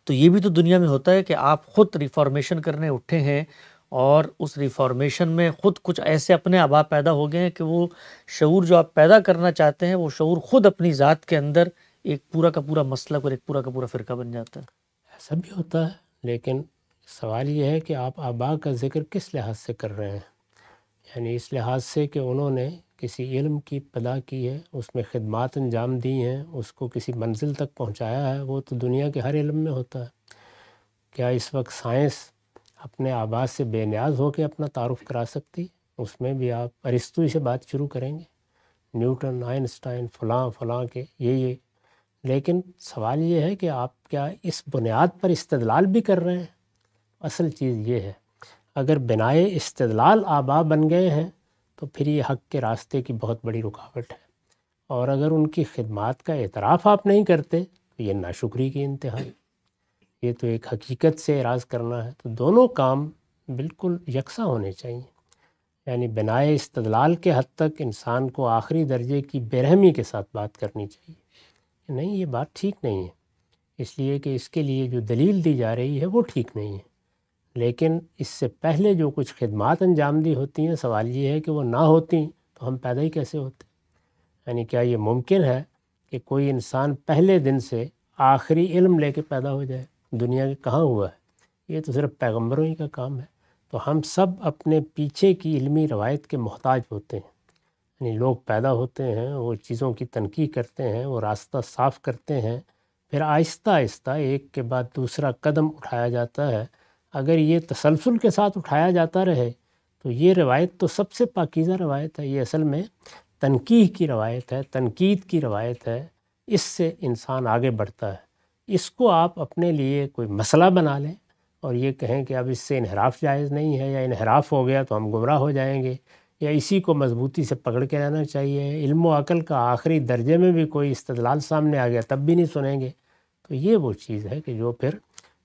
تو یہ بھی تو دنیا میں ہوتا ہے کہ آپ خود ریفارمیشن کرنے اٹھے ہیں، اور اس ریفارمیشن میں خود کچھ ایسے اپنے آبا پیدا ہو گئے ہیں کہ وہ شعور جو آپ پیدا کرنا چاہتے ہیں وہ شعور خود اپنی ذات کے اندر ایک پورا کا پورا مسلک اور ایک پورا کا پورا فرقہ بن جاتا ہے. ایسا بھی ہوتا ہے، لیکن سوال یہ ہے کہ آپ آبا کا ذکر کس لحاظ سے کر رہے ہیں. یعنی اس لحاظ سے کہ انہوں نے کسی علم کی ابتدا کی ہے، اس میں خدمات انجام دی ہیں، اس کو کسی منزل تک پہنچایا ہے. وہ تو دنیا کے ہر علم میں ہوتا ہے. کیا اس وقت سائنس اپنے آبا سے بے نیاز ہو کے اپنا تعارف کرا سکتی؟ اس میں بھی آپ ارسطو سے بات شروع کریں گے، نیوٹن، آئنسٹائن، فلاں فلاں کے یہ. لیکن سوال یہ ہے کہ آپ کیا اس بنیاد پر استدلال بھی کر رہے ہیں؟ اصل چیز یہ ہے، اگر بنائے استدلال آبا بن گئے ہیں تو پھر یہ حق کے راستے کی بہت بڑی رکاوٹ ہے. اور اگر ان کی خدمات کا اعتراف آپ نہیں کرتے تو یہ ناشکری کی انتہا ہے. یہ تو ایک حقیقت سے اعراض کرنا ہے. تو دونوں کام بالکل یکساں ہونے چاہیے. یعنی بنائے استدلال کے حد تک انسان کو آخری درجے کی بے رحمی کے ساتھ بات کرنی چاہیے. نہیں، یہ بات ٹھیک نہیں ہے، اس لیے کہ اس کے لیے جو دلیل دی جا رہی ہے وہ ٹھیک نہیں ہے. لیکن اس سے پہلے جو کچھ خدمات انجام دی ہوتی ہیں، سوال یہ ہے کہ وہ نہ ہوتی تو ہم پیدا ہی کیسے ہوتے؟ یعنی کیا یہ ممکن ہے کہ کوئی انسان پہلے دن سے آخری علم لے کے پیدا ہو جائے؟ دنیا کے کہاں ہوا ہے؟ یہ تو صرف پیغمبروں ہی کا کام ہے. تو ہم سب اپنے پیچھے کی علمی روایت کے محتاج ہوتے ہیں. یعنی لوگ پیدا ہوتے ہیں، وہ چیزوں کی تنقیح کرتے ہیں، وہ راستہ صاف کرتے ہیں، پھر آہستہ آہستہ ایک کے بعد دوسرا قدم اٹھایا جاتا ہے. اگر یہ تسلسل کے ساتھ اٹھایا جاتا رہے تو یہ روایت تو سب سے پاکیزہ روایت ہے. یہ اصل میں تنقیح کی روایت ہے، تنقید کی روایت ہے. اس سے انسان آگے بڑھتا ہے. اس کو آپ اپنے لیے کوئی مسئلہ بنا لیں اور یہ کہیں کہ اب اس سے انحراف جائز نہیں ہے، یا انحراف ہو گیا تو ہم گمراہ ہو جائیں گے، یا اسی کو مضبوطی سے پکڑ کے رہنا چاہیے. علم و عقل کا آخری درجے میں بھی کوئی استدلال سامنے آ گیا تب بھی نہیں سنیں گے. تو یہ وہ چیز ہے کہ جو پھر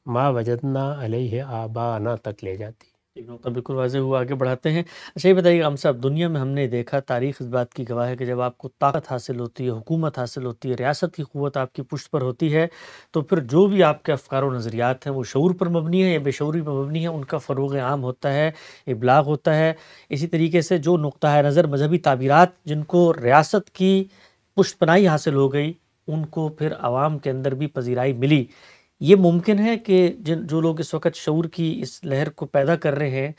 ما وجدنا علیہ آباءنا تک لے جاتی. ایک نقطہ بالکل واضح ہوا، آگے بڑھاتے ہیں. اچھا یہ بتائیے ہم صاحب، دنیا میں ہم نے دیکھا، تاریخ اس بات کی گواہ ہے کہ جب آپ کو طاقت حاصل ہوتی ہے، حکومت حاصل ہوتی ہے، ریاست کی قوت آپ کی پشت پر ہوتی ہے، تو پھر جو بھی آپ کے افکار و نظریات ہیں وہ شعور پر مبنی ہے یا بے شعوری پر مبنی ہے، ان کا فروغ عام ہوتا ہے، ابلاغ ہوتا ہے. اسی طریقے سے جو نقطہ نظر مذہبی تعبیرات جن کو ریاست کی پشت پناہی حاصل ہو گئی، ان کو پھر عوام کے اندر بھی پذیرائی ملی. یہ ممکن ہے کہ جو لوگ اس وقت شعور کی اس لہر کو پیدا کر رہے ہیں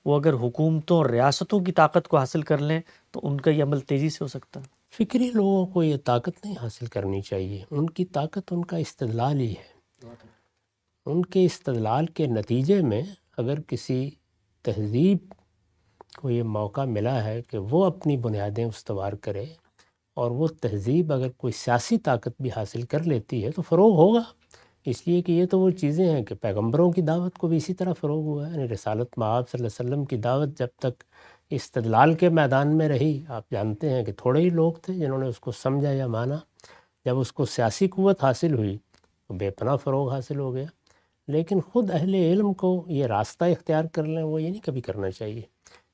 وہ اگر حکومتوں اور ریاستوں کی طاقت کو حاصل کر لیں تو ان کا یہ عمل تیزی سے ہو سکتا ہے؟ فکری لوگوں کو یہ طاقت نہیں حاصل کرنی چاہیے. ان کی طاقت ان کا استدلال ہی ہے. ان کے استدلال کے نتیجے میں اگر کسی تہذیب کو یہ موقع ملا ہے کہ وہ اپنی بنیادیں استوار کرے، اور وہ تہذیب اگر کوئی سیاسی طاقت بھی حاصل کر لیتی ہے تو فروغ ہوگا، اس لیے کہ یہ تو وہ چیزیں ہیں کہ پیغمبروں کی دعوت کو بھی اسی طرح فروغ ہوا ہے۔ یعنی رسالت مآب صلی اللہ علیہ وسلم کی دعوت جب تک استدلال کے میدان میں رہی، آپ جانتے ہیں کہ تھوڑے ہی لوگ تھے جنہوں نے اس کو سمجھا یا مانا، جب اس کو سیاسی قوت حاصل ہوئی تو بے پناہ فروغ حاصل ہو گیا۔ لیکن خود اہل علم کو یہ راستہ اختیار کر لیں، وہ یہ نہیں کبھی کرنا چاہیے،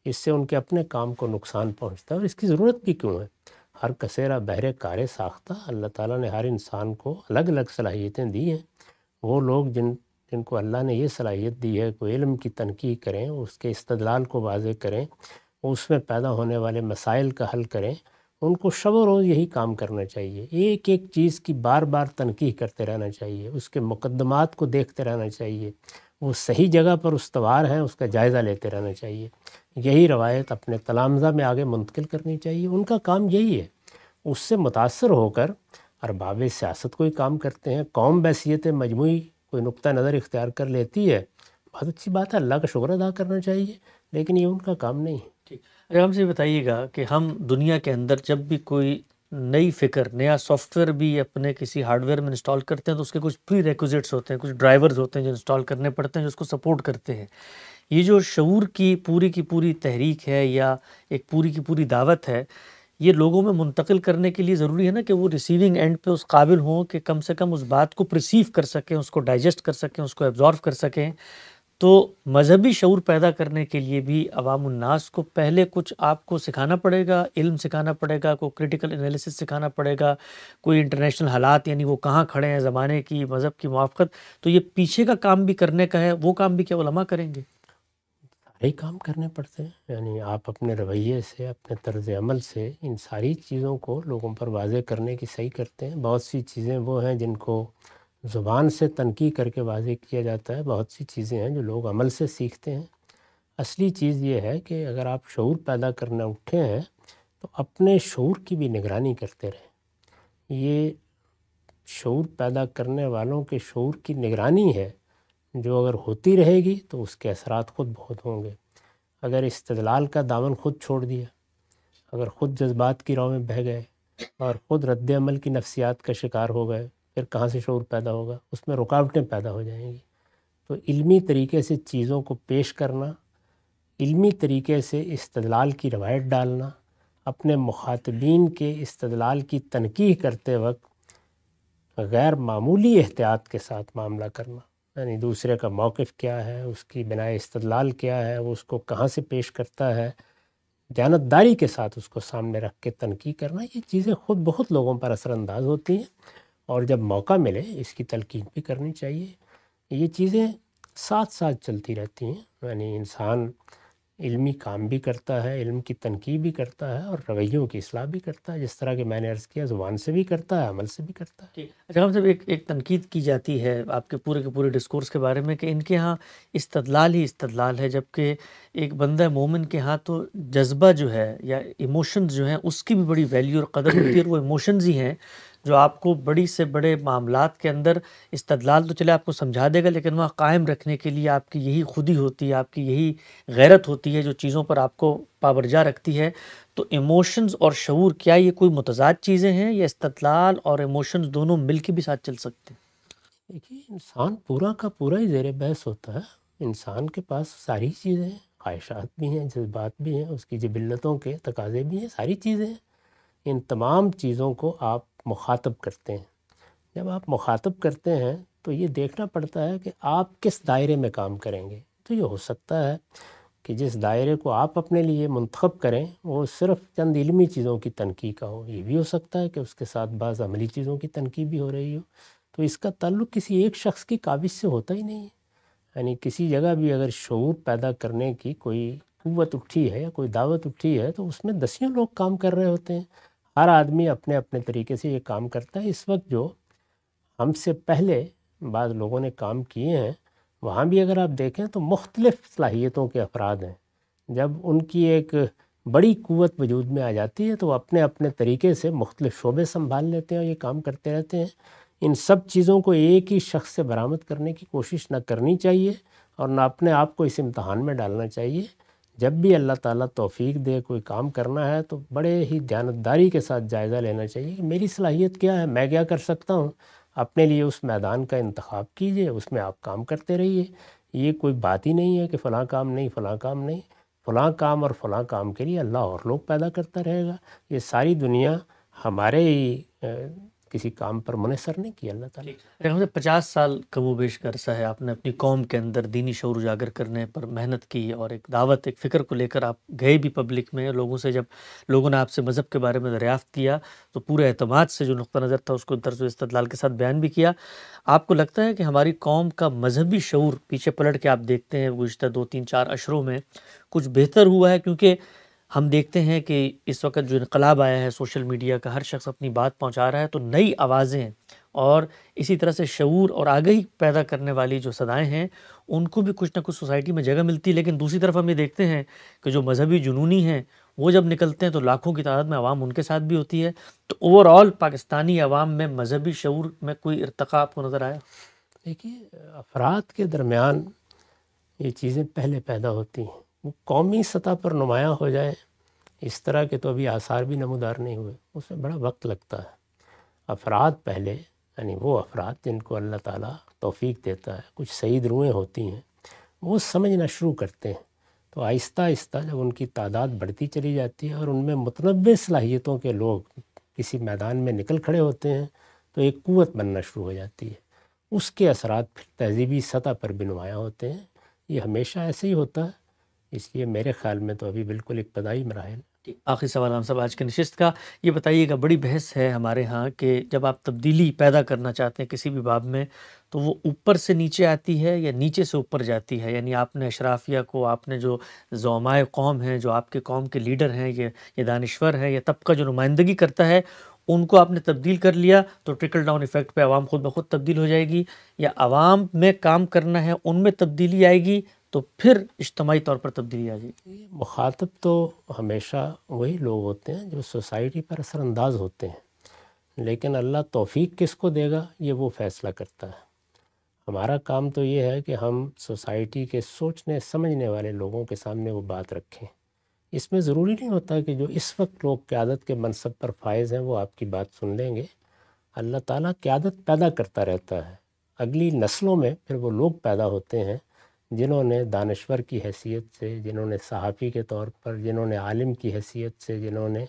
اس سے ان کے اپنے کام کو نقصان پہنچتا ہے، اور اس کی ضرورت بھی کیوں ہے؟ ہر کثیرہ بہر کار ساختہ، اللہ تعالیٰ نے ہر انسان کو الگ الگ صلاحیتیں دی ہیں۔ وہ لوگ جن کو اللہ نے یہ صلاحیت دی ہے کوئی علم کی تنقیح کریں، اس کے استدلال کو واضح کریں، اس میں پیدا ہونے والے مسائل کا حل کریں، ان کو شب و روز یہی کام کرنا چاہیے، ایک ایک چیز کی بار بار تنقیح کرتے رہنا چاہیے، اس کے مقدمات کو دیکھتے رہنا چاہیے، وہ صحیح جگہ پر استوار ہیں اس کا جائزہ لیتے رہنا چاہیے، یہی روایت اپنے تلامذہ میں آگے منتقل کرنی چاہیے۔ ان کا کام یہی ہے، اس سے متاثر ہو کر ارباب سیاست کوئی کام کرتے ہیں، قوم بحیثیت مجموعی کوئی نقطہ نظر اختیار کر لیتی ہے، بہت اچھی بات ہے، اللہ کا شکر ادا کرنا چاہیے، لیکن یہ ان کا کام نہیں ہے۔ اگر ہم سے بتائیے گا کہ ہم دنیا کے اندر جب بھی کوئی نئی فکر، نیا سافٹ ویئر بھی اپنے کسی ہارڈ ویئر میں انسٹال کرتے ہیں تو اس کے کچھ پری ریکوزٹس ہوتے ہیں، کچھ ڈرائیورز ہوتے ہیں جو انسٹال کرنے پڑتے ہیں جو اس کو سپورٹ کرتے ہیں۔ یہ جو شعور کی پوری تحریک ہے یا ایک پوری کی پوری دعوت ہے، یہ لوگوں میں منتقل کرنے کے لیے ضروری ہے نا کہ وہ ریسیونگ اینڈ پہ اس قابل ہوں کہ کم سے کم اس بات کو پرسیو کر سکیں، اس کو ڈائجسٹ کر سکیں، اس کو ایبزارو کر سکیں۔ تو مذہبی شعور پیدا کرنے کے لیے بھی عوام الناس کو پہلے کچھ آپ کو سکھانا پڑے گا، علم سکھانا پڑے گا، کوئی کریٹیکل انالیسس سکھانا پڑے گا، کوئی انٹرنیشنل حالات یعنی وہ کہاں کھڑے ہیں زمانے کی، مذہب کی موافقت، تو یہ پیچھے کا کام بھی کرنے کا ہے، وہ کام بھی کیا علماء کریں گے؟ سارے کام کرنے پڑتے ہیں، یعنی آپ اپنے رویے سے، اپنے طرز عمل سے ان ساری چیزوں کو لوگوں پر واضح کرنے کی صحیح کرتے ہیں۔ بہت سی چیزیں وہ ہیں جن کو زبان سے تنقیح کر کے واضح کیا جاتا ہے، بہت سی چیزیں ہیں جو لوگ عمل سے سیکھتے ہیں۔ اصلی چیز یہ ہے کہ اگر آپ شعور پیدا کرنا اٹھے ہیں تو اپنے شعور کی بھی نگرانی کرتے رہیں۔ یہ شعور پیدا کرنے والوں کے شعور کی نگرانی ہے جو اگر ہوتی رہے گی تو اس کے اثرات خود بہت ہوں گے۔ اگر استدلال کا دامن خود چھوڑ دیا، اگر خود جذبات کی راہ میں بہہ گئے اور خود رد عمل کی نفسیات کا شکار ہو گئے، پھر کہاں سے شعور پیدا ہوگا؟ اس میں رکاوٹیں پیدا ہو جائیں گی۔ تو علمی طریقے سے چیزوں کو پیش کرنا، علمی طریقے سے استدلال کی روایت ڈالنا، اپنے مخاطبین کے استدلال کی تنقیح کرتے وقت غیر معمولی احتیاط کے ساتھ معاملہ کرنا، یعنی دوسرے کا موقف کیا ہے، اس کی بنائے استدلال کیا ہے، وہ اس کو کہاں سے پیش کرتا ہے، دیانتداری کے ساتھ اس کو سامنے رکھ کے تنقیح کرنا، یہ چیزیں خود بہت لوگوں پر اثر انداز ہوتی ہیں، اور جب موقع ملے اس کی تلقین بھی کرنی چاہیے۔ یہ چیزیں ساتھ ساتھ چلتی رہتی ہیں، یعنی انسان علمی کام بھی کرتا ہے، علم کی تنقیح بھی کرتا ہے، اور رویوں کی اصلاح بھی کرتا ہے، جس طرح کہ میں نے عرض کیا زبان سے بھی کرتا ہے، عمل سے بھی کرتا ہے۔ اچھا، ہم سے ایک تنقید کی جاتی ہے آپ کے پورے ڈسکورس کے بارے میں کہ ان کے ہاں استدلال ہی استدلال ہے، جبکہ ایک بندہ مومن کے ہاں تو جذبہ جو ہے یا ایموشنز جو ہیں اس کی بھی بڑی ویلیو اور قدر ہوتی ہے، اور وہ ایموشنز ہی ہیں جو آپ کو بڑی سے بڑے معاملات کے اندر استدلال تو چلے آپ کو سمجھا دے گا، لیکن وہاں قائم رکھنے کے لیے آپ کی یہی خودی ہوتی ہے، آپ کی یہی غیرت ہوتی ہے جو چیزوں پر آپ کو پابرجا رکھتی ہے۔ تو ایموشنز اور شعور، کیا یہ کوئی متضاد چیزیں ہیں یا استدلال اور ایموشنز دونوں مل کے بھی ساتھ چل سکتے ہیں؟ دیکھیے، انسان پورا کا پورا ہی زیر بحث ہوتا ہے، انسان کے پاس ساری چیزیں ہیں، خواہشات بھی ہیں، جذبات بھی ہیں، اس کی جبلتوں کے تقاضے بھی ہیں، ساری چیزیں ہیں۔ ان تمام چیزوں کو آپ مخاطب کرتے ہیں۔ جب آپ مخاطب کرتے ہیں تو یہ دیکھنا پڑتا ہے کہ آپ کس دائرے میں کام کریں گے۔ تو یہ ہو سکتا ہے کہ جس دائرے کو آپ اپنے لیے منتخب کریں وہ صرف چند علمی چیزوں کی تنقیح کا ہو، یہ بھی ہو سکتا ہے کہ اس کے ساتھ بعض عملی چیزوں کی تنقیح بھی ہو رہی ہو۔ تو اس کا تعلق کسی ایک شخص کی کاوش سے ہوتا ہی نہیں ہے، یعنی کسی جگہ بھی اگر شعور پیدا کرنے کی کوئی قوت اٹھی ہے یا کوئی دعوت اٹھی ہے تو اس میں دسیوں لوگ کام کر رہے ہوتے ہیں، ہر آدمی اپنے اپنے طریقے سے یہ کام کرتا ہے۔ اس وقت جو ہم سے پہلے بعض لوگوں نے کام کیے ہیں وہاں بھی اگر آپ دیکھیں تو مختلف صلاحیتوں کے افراد ہیں، جب ان کی ایک بڑی قوت وجود میں آ جاتی ہے تو وہ اپنے اپنے طریقے سے مختلف شعبے سنبھال لیتے ہیں اور یہ کام کرتے رہتے ہیں۔ ان سب چیزوں کو ایک ہی شخص سے برآمد کرنے کی کوشش نہ کرنی چاہیے اور نہ اپنے آپ کو اس امتحان میں ڈالنا چاہیے۔ جب بھی اللہ تعالیٰ توفیق دے کوئی کام کرنا ہے تو بڑے ہی دیانتداری کے ساتھ جائزہ لینا چاہیے کہ میری صلاحیت کیا ہے، میں کیا کر سکتا ہوں۔ اپنے لیے اس میدان کا انتخاب کیجئے، اس میں آپ کام کرتے رہیے۔ یہ کوئی بات ہی نہیں ہے کہ فلاں کام نہیں، فلاں کام نہیں، فلاں کام اور فلاں کام کے لیے اللہ اور لوگ پیدا کرتا رہے گا۔ یہ ساری دنیا ہمارے ہی کسی کام پر منحصر نہیں کیا اللہ تعالیٰ۔ ہم سے 50 سال کم و بیش کا عرصہ ہے، آپ نے اپنی قوم کے اندر دینی شعور اجاگر کرنے پر محنت کی اور ایک دعوت، ایک فکر کو لے کر آپ گئے بھی پبلک میں، لوگوں سے جب لوگوں نے آپ سے مذہب کے بارے میں دریافت کیا تو پورے اعتماد سے جو نقطہ نظر تھا اس کو طرز و استدلال کے ساتھ بیان بھی کیا۔ آپ کو لگتا ہے کہ ہماری قوم کا مذہبی شعور پیچھے پلٹ کے آپ دیکھتے ہیں گزشتہ 2-3-4 اشروں میں کچھ بہتر ہوا ہے؟ کیونکہ ہم دیکھتے ہیں کہ اس وقت جو انقلاب آیا ہے سوشل میڈیا کا، ہر شخص اپنی بات پہنچا رہا ہے، تو نئی آوازیں اور اسی طرح سے شعور اور آگہی پیدا کرنے والی جو صدائیں ہیں ان کو بھی کچھ نہ کچھ سوسائٹی میں جگہ ملتی ہے۔ لیکن دوسری طرف ہم یہ دیکھتے ہیں کہ جو مذہبی جنونی ہیں وہ جب نکلتے ہیں تو لاکھوں کی تعداد میں عوام ان کے ساتھ بھی ہوتی ہے۔ تو اوور آل پاکستانی عوام میں مذہبی شعور میں کوئی ارتقاء آپ کو نظر آیا؟ دیکھیے، افراد کے درمیان یہ چیزیں پہلے پیدا ہوتی ہیں، وہ قومی سطح پر نمایاں ہو جائیں اس طرح کے تو ابھی آثار بھی نمودار نہیں ہوئے، اس میں بڑا وقت لگتا ہے۔ افراد پہلے، یعنی وہ افراد جن کو اللہ تعالیٰ توفیق دیتا ہے، کچھ سعید روحیں ہوتی ہیں، وہ سمجھنا شروع کرتے ہیں، تو آہستہ آہستہ جب ان کی تعداد بڑھتی چلی جاتی ہے اور ان میں متنوع صلاحیتوں کے لوگ کسی میدان میں نکل کھڑے ہوتے ہیں تو ایک قوت بننا شروع ہو جاتی ہے۔ اس کے اثرات پھر تہذیبی سطح پر بھی نمایاں ہوتے ہیں۔ یہ ہمیشہ ایسے ہی ہوتا ہے، اس لیے میرے خیال میں تو ابھی بالکل ابتدائی مراحل۔ آخری سوال ہم سب آج کی نشست کا، یہ بتائیے گا، بڑی بحث ہے ہمارے ہاں کہ جب آپ تبدیلی پیدا کرنا چاہتے ہیں کسی بھی باب میں تو وہ اوپر سے نیچے آتی ہے یا نیچے سے اوپر جاتی ہے؟ یعنی آپ نے اشرافیہ کو، آپ نے جو زعمائے قوم ہیں، جو آپ کے قوم کے لیڈر ہیں، یہ دانشور ہیں، یہ طبقہ جو نمائندگی کرتا ہے، ان کو آپ نے تبدیل کر لیا تو ٹرکل ڈاؤن ایفیکٹ پہ عوام خود بخود تبدیل ہو جائے گی، یا عوام میں کام کرنا ہے ان میں تبدیلی آئے گی تو پھر اجتماعی طور پر تبدیلی آ جائے گی؟ مخاطب تو ہمیشہ وہی لوگ ہوتے ہیں جو سوسائٹی پر اثر انداز ہوتے ہیں، لیکن اللہ توفیق کس کو دے گا یہ وہ فیصلہ کرتا ہے۔ ہمارا کام تو یہ ہے کہ ہم سوسائٹی کے سوچنے سمجھنے والے لوگوں کے سامنے وہ بات رکھیں۔ اس میں ضروری نہیں ہوتا کہ جو اس وقت لوگ قیادت کے منصب پر فائز ہیں وہ آپ کی بات سن لیں گے۔ اللہ تعالیٰ قیادت پیدا کرتا رہتا ہے، اگلی نسلوں میں پھر وہ لوگ پیدا ہوتے ہیں جنہوں نے دانشور کی حیثیت سے، جنہوں نے صحافی کے طور پر، جنہوں نے عالم کی حیثیت سے، جنہوں نے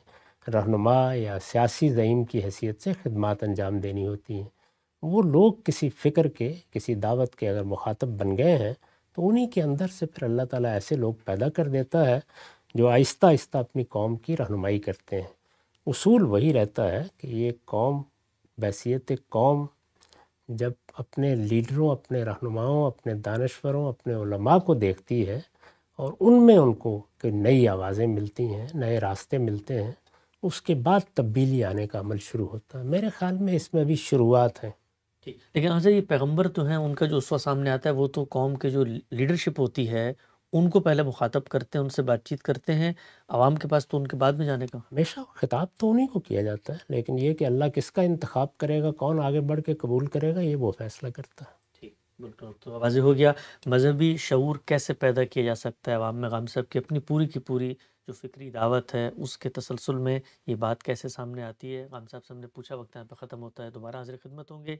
رہنما یا سیاسی زعیم کی حیثیت سے خدمات انجام دینی ہوتی ہیں۔ وہ لوگ کسی فکر کے، کسی دعوت کے اگر مخاطب بن گئے ہیں تو انہی کے اندر سے پھر اللہ تعالیٰ ایسے لوگ پیدا کر دیتا ہے جو آہستہ آہستہ اپنی قوم کی رہنمائی کرتے ہیں۔ اصول وہی رہتا ہے کہ یہ قوم بحیثیت قوم جب اپنے لیڈروں، اپنے رہنماؤں، اپنے دانشوروں، اپنے علماء کو دیکھتی ہے اور ان میں ان کو کہ نئی آوازیں ملتی ہیں، نئے راستے ملتے ہیں، اس کے بعد تبدیلی آنے کا عمل شروع ہوتا ہے۔ میرے خیال میں اس میں ابھی شروعات ہیں۔ لیکن ہاں سے یہ پیغمبر تو ہیں، ان کا جو اسوہ سامنے آتا ہے وہ تو قوم کے جو لیڈرشپ ہوتی ہے ان کو پہلے مخاطب کرتے ہیں، ان سے بات چیت کرتے ہیں، عوام کے پاس تو ان کے بعد میں جانے کا۔ ہمیشہ خطاب تو انہی کو کیا جاتا ہے، لیکن یہ کہ اللہ کس کا انتخاب کرے گا، کون آگے بڑھ کے قبول کرے گا، یہ وہ فیصلہ کرتا ہے۔ ٹھیک، بالکل تو واضح ہو گیا مذہبی شعور کیسے پیدا کیا جا سکتا ہے عوام میں۔ غام صاحب کی اپنی پوری کی پوری جو فکری دعوت ہے اس کے تسلسل میں یہ بات کیسے سامنے آتی ہے، غام صاحب سے ہم نے پوچھا، وقت یہاں پہ ختم ہوتا ہے، دوبارہ حاضر خدمت ہوں گے۔